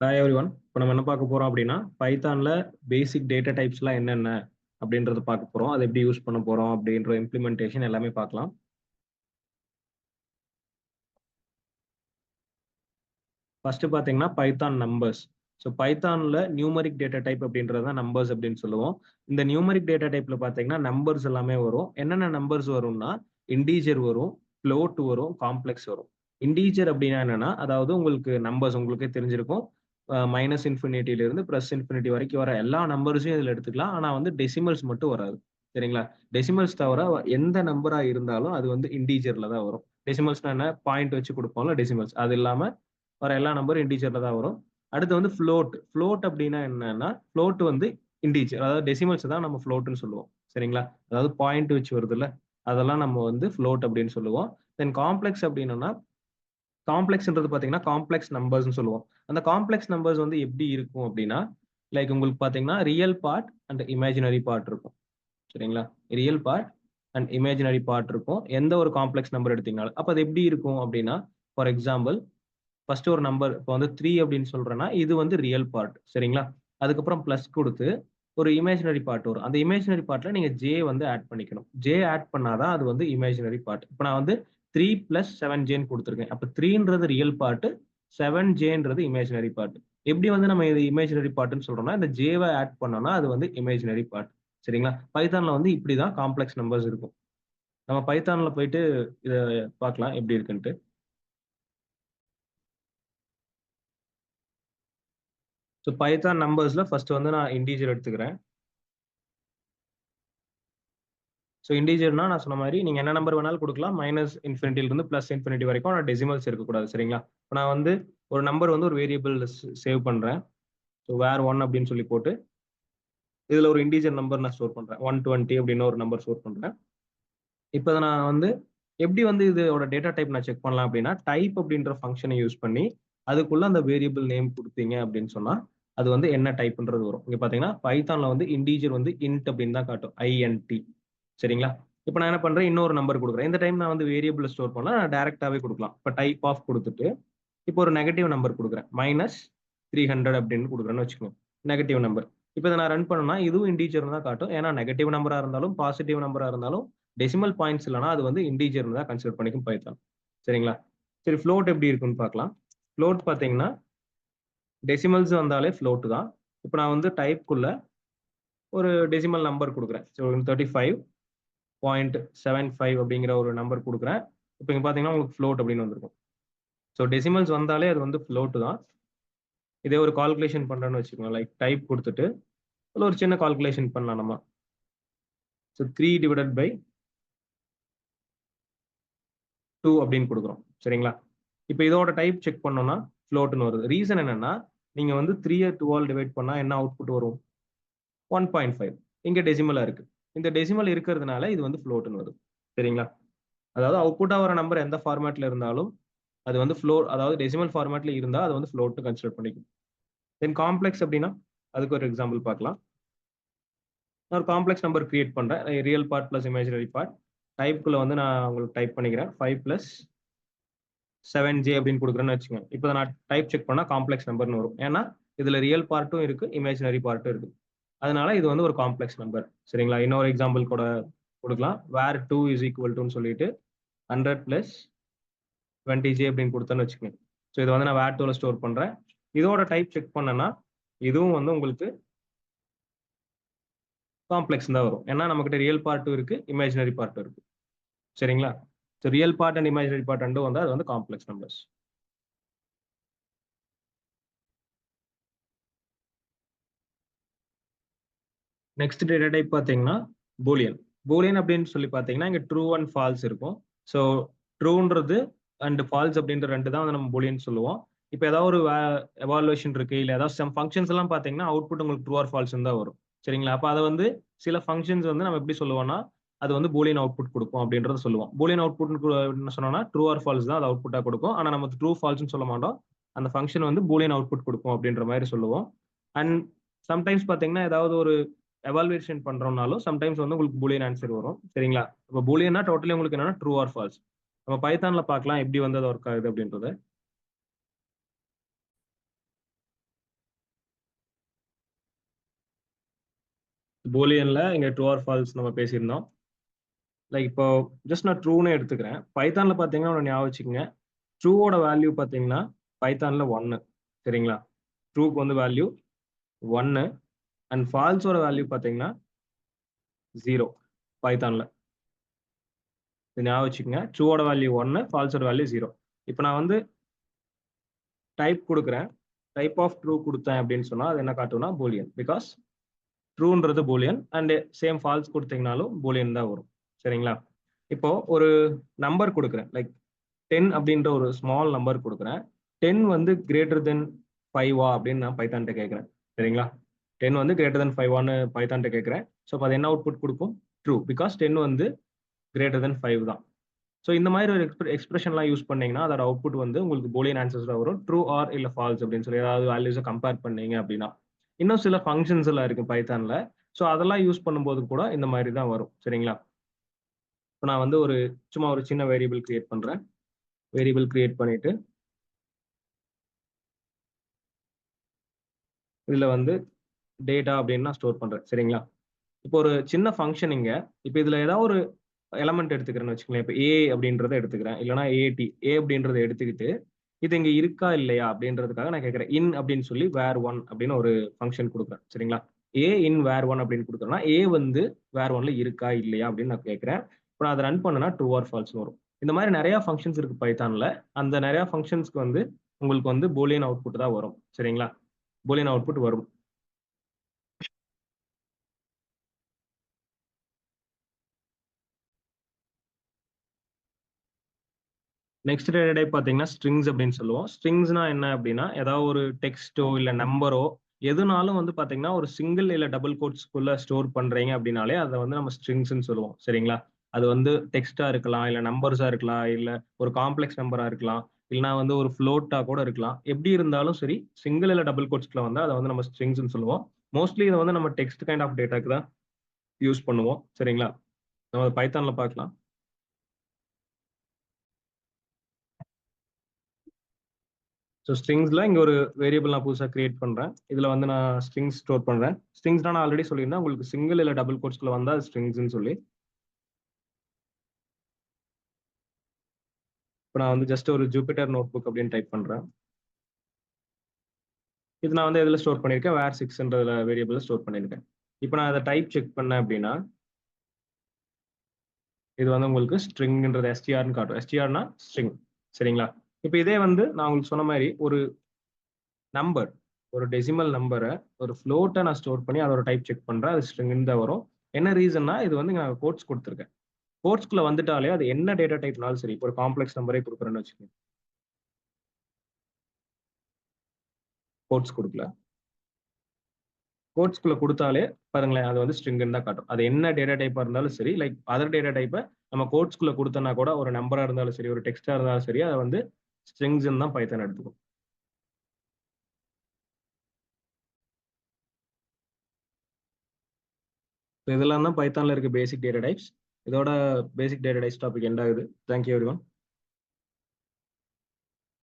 Hi everyone. இப்போ நம்ம என்ன பார்க்க போறோம் அப்படின்னா பைத்தான்ல பேசிக் டேட்டா டைப்ஸ்லாம் என்னென்ன அப்படின்றத பார்க்க போறோம். அதை எப்படி யூஸ் பண்ண போறோம் அப்படின்ற இம்ப்ளிமெண்டேஷன் எல்லாமே பார்க்கலாம். ஃபர்ஸ்ட் பார்த்தீங்கன்னா பைத்தான் நம்பர்ஸ். ஸோ பைத்தான்ல நியூமரிக் டேட்டா டைப் அப்படின்றது தான் நம்பர்ஸ் அப்படின்னு சொல்லுவோம். இந்த நியூமரிக் டேட்டா டைப்ல பார்த்தீங்கன்னா நம்பர்ஸ் எல்லாமே வரும். என்னென்ன நம்பர்ஸ் வரும்னா இண்டீஜர் வரும், ஃப்ளோட் வரும், காம்ப்ளெக்ஸ் வரும். இண்டீஜர் அப்படின்னா என்னன்னா, அதாவது உங்களுக்கு நம்பர்ஸ் உங்களுக்கே தெரிஞ்சிருக்கும். மைனஸ் இன்ஃபினிட்டில இருந்து பிளஸ் இன்ஃபினிட்டி வரைக்கும் வர எல்லா நம்பர்ஸையும் இதில் எடுத்துக்கலாம். ஆனா வந்து டெசிமல்ஸ் மட்டும் வராது. சரிங்களா? டெசிமல்ஸ் தவிர எந்த நம்பரா இருந்தாலும் அது வந்து இண்டீஜர்ல தான் வரும். டெசிமல்ஸ்னா என்ன? பாயிண்ட் வச்சு கொடுப்போம்ல டெசிமல்ஸ். அது இல்லாம வர எல்லா நம்பரும் இண்டீஜர்ல தான் வரும். அடுத்து வந்து ஃப்ளோட். ஃப்ளோட் அப்படின்னா என்னன்னா, ஃப்ளோட் வந்து இண்டீஜர், அதாவது டெசிமல்ஸ் தான் நம்ம ஃப்ளோட்னு சொல்லுவோம். சரிங்களா? அதாவது பாயிண்ட் வச்சு வருதுல்ல, அதெல்லாம் நம்ம வந்து ஃப்ளோட் அப்படின்னு சொல்லுவோம். தென் காம்ப்ளெக்ஸ் அப்படின்னா, காம்ப்ளெக்ஸ்ன்றது பார்த்தீங்கன்னா காம்ப்ளெக்ஸ் நம்பர்ஸ்னு சொல்லுவோம். அந்த காம்ப்ளெக்ஸ் நம்பர்ஸ் வந்து எப்படி இருக்கும் அப்படின்னா, லைக் உங்களுக்கு பார்த்தீங்கன்னா real part and imaginary part இருக்கும். சரிங்களா? Real part and imaginary part இருக்கும். எந்த ஒரு காம்ப்ளெக்ஸ் நம்பர் எடுத்தீங்கனாலும். அப்ப அது எப்படி இருக்கும் அப்படின்னா, ஃபார் எக்ஸாம்பிள் ஃபர்ஸ்ட் ஒரு நம்பர் இப்போ வந்து 3 அப்படின்னு சொல்றேன்னா, இது வந்து ரியல் பார்ட். சரிங்களா? அதுக்கப்புறம் பிளஸ் குடுத்து ஒரு இமேஜினரி பார்ட் வரும். அந்த இமேஜினரி பார்ட்ல நீங்க ஜே வந்து ஆட் பண்ணிக்கணும். ஜே ஆட் பண்ணாதான் அது வந்து இமேஜினரி பார்ட். இப்போ நான் வந்து 3 பிளஸ் 7ஜேன்னு கொடுத்துருக்கேன். அப்ப 3ன்றது ரியல் பார்ட், 7ஜேன்றது இமேஜினரி பார்ட். எப்படி வந்து நம்ம இது இமேஜினரி பார்ட்னு சொல்றோம்னா, இந்த ஜேவை ஆட் பண்ணோம்னா அது வந்து இமேஜினரி பார்ட். சரிங்களா? பைத்தான்ல வந்து இப்படிதான் காம்ப்ளெக்ஸ் நம்பர்ஸ் இருக்கும். நம்ம பைத்தான்ல போயிட்டு இத பார்க்கலாம் எப்படி இருக்குன்ட்டு. ஸோ பைத்தான் நம்பர்ஸ்ல ஃபர்ஸ்ட் வந்து நான் இண்டீஜர் எடுத்துக்கிறேன். ஸோ இண்டீஜர்னா நான் சொன்ன மாதிரி நீங்க என்ன நம்பர் வேணாலும் கொடுக்கலாம். மைனஸ் இன்ஃபினிட்டில இருந்து பிளஸ் இன்ஃபினிட்டி வரைக்கும். ஆனால் டெசிமல்ஸ் இருக்கக்கூடாது. சரிங்களா? இப்போ நான் வந்து ஒரு நம்பர் வந்து ஒரு வேரியபிள் சேவ் பண்றேன். ஸோ வேர் 1 அப்படின்னு சொல்லி போட்டு இதுல ஒரு இண்டீஜர் நம்பர் நான் ஸ்டோர் பண்றேன். 120 அப்படின்னு ஒரு நம்பர் ஸ்டோர் பண்றேன். இப்போ நான் வந்து எப்படி வந்து இதோட டேட்டா டைப் நான் செக் பண்ணலாம் அப்படின்னா, டைப் அப்படின்ற ஃபங்க்ஷனை யூஸ் பண்ணி அதுக்குள்ள அந்த வேரியபிள் நேம் கொடுத்தீங்க அப்படின்னு சொன்னா அது வந்து என்ன டைப்ன்றது வரும். இங்க பாத்தீங்கன்னா பைத்தான்ல வந்து இண்டீஜர் வந்து இன்ட் அப்படின்னு தான் காட்டும். INT. சரிங்களா? இப்போ நான் என்ன பண்றேன், இன்னொரு நம்பர் கொடுக்குறேன். இந்த டைம் நான் வந்து வேரியபிள் ஸ்டோர் பண்ணலாம், நான் டைரக்டாவே கொடுக்கலாம். இப்போ டைப் ஆஃப் கொடுத்துட்டு இப்போ ஒரு நெகட்டிவ் நம்பர் கொடுக்குறேன். -300 அப்படின்னு கொடுக்குறேன்னு வச்சுக்கோங்க. Negative number. இப்போ இதை நான் ரன் பண்ணனா இதுவும் இண்டீஜர் தான் காட்டும். ஏன்னா நெகட்டிவ் நம்பரா இருந்தாலும் பாசிட்டிவ் நம்பரா இருந்தாலும் டெசிமல் பாயிண்ட்ஸ் இல்லைனா அது வந்து இண்டீஜர் தான் கன்சிடர் பண்ணிக்கும் பைத்தான். சரிங்களா? சரி, ஃப்ளோட் எப்படி இருக்குன்னு பார்க்கலாம். ஃப்ளோட் பார்த்தீங்கன்னா டெசிமல்ஸ் வந்தாலே ஃப்ளோட் தான். இப்போ நான் வந்து டைப்குள்ள ஒரு டெசிமல் நம்பர் கொடுக்குறேன். ஸோ 35.75 அப்படிங்கிற ஒரு நம்பர் கொடுக்குறேன். இப்போ இங்க பார்த்தீங்கன்னா உங்களுக்கு ஃப்ளோட் அப்படின்னு வந்திருக்கும். ஸோ டெசிமல்ஸ் வந்தாலே அது வந்து ஃப்ளோட் தான். இதே ஒரு கால்குலேஷன் பண்றேன்னு வச்சுக்கோங்க. லைக் டைப் கொடுத்துட்டு அதில் ஒரு சின்ன கால்குலேஷன் பண்ணலாம் நம்ம. ஸோ 3 டிவைடட் பை 2 அப்படின்னு கொடுக்குறோம். சரிங்களா? இப்போ இதோட டைப் செக் பண்ணோம்னா ஃப்ளோட்னு வருது. ரீசன் என்னன்னா, நீங்க வந்து 3 2ஆல் டிவைட் பண்ணா என்ன அவுட்புட் வரும்? 1.5. இங்க டெசிமலா இருக்கு. இந்த டெசிமல் இருக்கிறதுனால இது வந்து ஃப்ளோட்னு வருது. சரிங்களா? அதாவது அவுட்புட்டா வர நம்பர் எந்த ஃபார்மேட்ல இருந்தாலும் அது வந்து அதாவது டெசிமல் ஃபார்மேட்ல இருந்தா அது வந்து ஃப்ளோட் கன்சிடர் பண்ணிக்கும். தென் காம்ப்ளெக்ஸ் அப்படின்னா அதுக்கு ஒரு எக்ஸாம்பிள் பார்க்கலாம். நான் ஒரு காம்ப்ளெக்ஸ் நம்பர் கிரியேட் பண்றேன். Real part plus imaginary part. டைப்குள்ள வந்து நான் உங்களுக்கு டைப் பண்ணிக்கிறேன். 5 பிளஸ் 7J அப்படின்னு கொடுக்குறேன்னு வச்சுக்கோங்க. இப்போ நான் டைப் செக் பண்ணா காம்ப்ளெக்ஸ் நம்பர்னு வரும். ஏன்னா இதுல ரியல் பார்ட்டும் இருக்கு, இமேஜினரி பார்ட்டும் இருக்கு. அதனால இது வந்து ஒரு காம்ப்ளெக்ஸ் நம்பர். சரிங்களா? இன்னொரு எக்ஸாம்பிள் கூட கொடுக்கலாம். வேர் 2 இஸ் ஈக்குவல் டுன்னு சொல்லிட்டு 100 பிளஸ் 20J அப்படின்னு கொடுத்தேன்னு வச்சுக்கோங்க. ஸோ இதை வந்து நான் வேர் 2ல ஸ்டோர் பண்றேன். இதோட டைப் செக் பண்ணேன்னா இதுவும் வந்து உங்களுக்கு காம்ப்ளெக்ஸ் தான் வரும். ஏன்னா நம்மகிட்ட ரியல் பார்ட்டும் இருக்கு, இமேஜினரி பார்ட்டும் இருக்கு. சரிங்களா? So real part and imaginary part ரெண்டும் வந்து அது வந்து complex numbers. Next data type பார்த்தீங்கன்னா பூலியன். பூலியன் அப்படின்னு சொல்லி பார்த்தீங்கன்னா இங்க ட்ரூ அண்ட் ஃபால்ஸ் இருக்கும். ஸோ ட்ரூன்றது அண்ட் ஃபால்ஸ் அப்படின்ற ரெண்டு தான் வந்து நம்ம பூலியன் சொல்லுவோம். இப்போ ஏதாவது ஒரு எவாலுவேஷன் இருக்கு, இல்லை ஏதாவது சம் ஃபங்க்ஷன்ஸ் எல்லாம் பார்த்தீங்கன்னா அவுட்புட் உங்களுக்கு ட்ரூ ஆர் ஃபால்ஸ் தான் வரும். சரிங்களா? அப்போ அதை வந்து சில ஃபங்க்ஷன்ஸ் வந்து நம்ம எப்படி சொல்லுவோம்னா அது வந்து பூலியன் அவுட்புட் கொடுக்கும் அப்படின்றத சொல்லுவோம். பூலியன் அவுட்புட் சொன்னோம்னா ட்ரூ ஆர் ஃபால்ஸ் தான் அது அவுட்புட்டா கொடுக்கும். ஆனால் நம்ம ட்ரூ ஃபால்ஸ்னு சொல்ல மாட்டோம். அந்த ஃபங்க்ஷன் வந்து பூலியன் அவுட்புட் கொடுக்கும் அப்படின்ற மாதிரி சொல்லுவோம். அண்ட் சம்டைம்ஸ் பார்த்தீங்கன்னா ஏதாவது ஒரு எவாலுவேஷன் பண்றோம்னாலும் சம்டைம்ஸ் வந்து உங்களுக்கு பூலியன் ஆன்சர் வரும். சரிங்களா? இப்போ பூலியன்னா டோட்டலி உங்களுக்கு என்னன்னா ட்ரூ ஆர் ஃபால்ஸ். நம்ம பைத்தான்ல பார்க்கலாம் எப்படி வந்து அது ஒர்க் ஆகுது அப்படின்றது. பூலியன்ல இங்க ட்ரூ ஆர் ஃபால்ஸ் நம்ம பேசியிருந்தோம். லைக் இப்போ ஜஸ்ட் நான் ட்ரூன்னு எடுத்துக்கிறேன். பைத்தான்ல பார்த்தீங்கன்னா ஒண்ணு ஞாபகம் வச்சுக்கங்க. ட்ரூவோட வேல்யூ பார்த்தீங்கன்னா பைத்தான்ல 1 சரிங்களா? ட்ரூக்கு வந்து வேல்யூ 1 அண்ட் ஃபால்ஸோட வேல்யூ பார்த்தீங்கன்னா 0 பைத்தான்ல. இது ஞாபகம் வச்சுக்கங்க. ட்ரூவோட வேல்யூ 1 ஃபால்ஸோட வேல்யூ 0. இப்போ நான் வந்து டைப் கொடுக்குறேன். டைப் ஆஃப் ட்ரூ கொடுத்தேன் அப்படின்னு சொன்னா அது என்ன காட்டும்னா பூலியன். பிகாஸ் ட்ரூன்றது பூலியன் அண்ட் சேம் ஃபால்ஸ் கொடுத்தீங்கனாலும் பூலியன் தான் வரும். சரிங்களா? இப்போ ஒரு நம்பர் கொடுக்குறேன். லைக் 10 அப்படின்ற ஒரு ஸ்மால் நம்பர் கொடுக்குறேன். 10 வந்து கிரேட்டர் தென் 5 அப்படின்னு நான் பைத்தான்ட்ட கேட்குறேன். சரிங்களா? 10 வந்து கிரேட்டர் தென் 5 பைத்தான்ட்ட கேட்குறேன். ஸோ அப்போ அது என்ன அவுட்புட் கொடுக்கும்? ட்ரூ. பிகாஸ் 10 வந்து கிரேட்டர் தென் 5 தான். ஸோ இந்த மாதிரி ஒரு எக்ஸ்பிரஷன்லாம் யூஸ் பண்ணீங்கன்னா அதோட அவுட்புட் வந்து உங்களுக்கு பூலியன் ஆன்சர்ஸ் தான் வரும். ட்ரூ ஆர் இல்லை ஃபால்ஸ் அப்படின்னு சொல்லி ஏதாவது வேல்யூஸை கம்பேர் பண்ணீங்க அப்படின்னா. இன்னும் சில ஃபங்க்ஷன்ஸ் எல்லாம் இருக்கு பைத்தான்ல. ஸோ அதெல்லாம் யூஸ் பண்ணும்போது கூட இந்த மாதிரி தான் வரும். சரிங்களா? இப்போ நான் வந்து சும்மா ஒரு சின்ன வேரியபிள் கிரியேட் பண்றேன். வேரியபிள் கிரியேட் பண்ணிட்டு இதுல வந்து டேட்டா அப்படின்னு நான் ஸ்டோர் பண்றேன். சரிங்களா? இப்போ ஒரு சின்ன ஃபங்க்ஷன் இங்க. இப்போ இதுல ஏதாவது ஒரு எலமெண்ட் எடுத்துக்கிறேன்னு வச்சுக்கோங்களேன். இப்போ ஏ அப்படின்றத எடுத்துக்கிறேன். இல்லைன்னா ஏ அப்படின்றத எடுத்துக்கிட்டு இது இங்க இருக்கா இல்லையா அப்படின்றதுக்காக நான் கேட்கிறேன். இன் அப்படின்னு சொல்லி வேர் ஒன் அப்படின்னு ஒரு ஃபங்க்ஷன் கொடுக்குறேன். சரிங்களா? ஏ இன் வேர் ஒன் அப்படின்னு கொடுக்குறேன்னா ஏ வந்து வேர் ஒன்ல இருக்கா இல்லையா அப்படின்னு நான் கேட்கிறேன். இப்போ நான் அதை ரன் பண்ணனா ட்ரூ ஆர் ஃபால்ஸ் வரும். இந்த மாதிரி நிறைய ஃபங்க்ஷன்ஸ் இருக்கு பைத்தான்ல. அந்த நிறைய ஃபங்க்ஷன்ஸ்க்கு வந்து உங்களுக்கு வந்து பூலியன் அவுட்புட் தான் வரும். சரிங்களா? பூலியன் அவுட்புட் வரும். நெக்ஸ்ட் டேட்டா டைப் பார்த்தீங்கன்னா ஸ்ட்ரிங்ஸ் அப்படின்னு சொல்லுவோம். ஸ்ட்ரிங்ஸ்னா என்ன அப்படின்னா ஏதாவது ஒரு டெக்ஸ்ட்டோ இல்லை நம்பரோ எதுனாலும் வந்து பார்த்தீங்கன்னா ஒரு சிங்கிள் இல்லை டபுள் கோட்ஸ்க்குள்ள ஸ்டோர் பண்றீங்க அப்படின்னாலே அதை வந்து நம்ம ஸ்ட்ரிங்ஸ்ன்னு சொல்லுவோம். சரிங்களா? அது வந்து டெக்ஸ்டா இருக்கலாம், இல்லை நம்பர்ஸா இருக்கலாம், இல்லை ஒரு காம்ப்ளெக்ஸ் நம்பரா இருக்கலாம், இல்லைனா வந்து ஒரு ஃப்ளோட்டா கூட இருக்கலாம். எப்படி இருந்தாலும் சரி சிங்கிள் இல்லை டபுள் கோட்ஸ்க்குள்ள வந்து அதை வந்து நம்ம ஸ்ட்ரிங்ஸ்ன்னு சொல்லுவோம். மோஸ்ட்லி இதை வந்து நம்ம டெக்ஸ்ட் கைண்ட் ஆஃப் டேட்டாக்கு தான் யூஸ் பண்ணுவோம். சரிங்களா? நம்ம பைத்தான்ல பார்க்கலாம். ஸோ ஸ்ட்ரிங்ஸ்ல இங்க ஒரு வேரியபிள் நான் புதுசாக கிரியேட் பண்றேன். இதுல வந்து நான் ஸ்ட்ரிங்ஸ் ஸ்டோர் பண்றேன். ஸ்ட்ரிங்ஸ்னா நான் ஆல்ரெடி சொல்லியிருந்தேன் உங்களுக்கு சிங்கிள் இல்ல டபுள் கோட்ஸ்க்குள்ள வந்தா ஸ்ட்ரிங்ஸ்னு சொல்லி. இப்போ நான் வந்து ஜஸ்ட் ஒரு ஜூபிட்டர் நோட் புக் அப்படின்னு டைப் பண்றேன். இது நான் வந்து எதுல ஸ்டோர் பண்ணியிருக்கேன்? வேர் 6ன்றதுல வேரியபிள் ஸ்டோர் பண்ணியிருக்கேன். இப்போ நான் அதை டைப் செக் பண்ணேன் அப்படின்னா இது வந்து உங்களுக்கு ஸ்ட்ரிங்ன்றது எஸ்டிஆர்னு காட்டும். எஸ்டிஆர்னா ஸ்ட்ரிங். சரிங்களா? இப்போ இதே வந்து நான் உங்களுக்கு சொன்ன மாதிரி ஒரு நம்பர் ஒரு டெசிமல் நம்பரை ஒரு ஃப்ளோட்டை நான் ஸ்டோர் பண்ணி அதோட டைப் செக் பண்றேன். அது ஸ்ட்ரிங் தான் வரும். என்ன ரீசன்னா இது வந்து நான் கோட்ஸ் கொடுத்துருக்கேன். கோட்ஸ்குள்ள வந்துட்டாலே அது என்ன டேட்டா டைப்னாலும் சரி. இப்போ ஒரு காம்ப்ளெக்ஸ் நம்பரே கொடுக்குறேன்னு வச்சுக்கோங்க. கோட்ஸ் கொடுக்கல. கோட்ஸ்குள்ள கொடுத்தாலே பாருங்களேன் அது வந்து ஸ்ட்ரிங்னு தான் காட்டும். அது என்ன டேட்டா டைப்பா இருந்தாலும் சரி, லைக் அதர் டேட்டா டைப்பை நம்ம கோட்ஸ்குள்ள கொடுத்தனா கூட ஒரு நம்பரா இருந்தாலும் சரி, ஒரு டெக்ஸ்டா இருந்தாலும் சரி, அதை வந்து ஸ்ட்ரிங்ஸ்ன்னு தான் பைத்தான் எடுத்துக்கும். இதெல்லாம் தான் பைத்தான்ல இருக்க பேசிக் டேட்டா டைப்ஸ். இதோட basic data types topic end ஆகுது. Thank you everyone.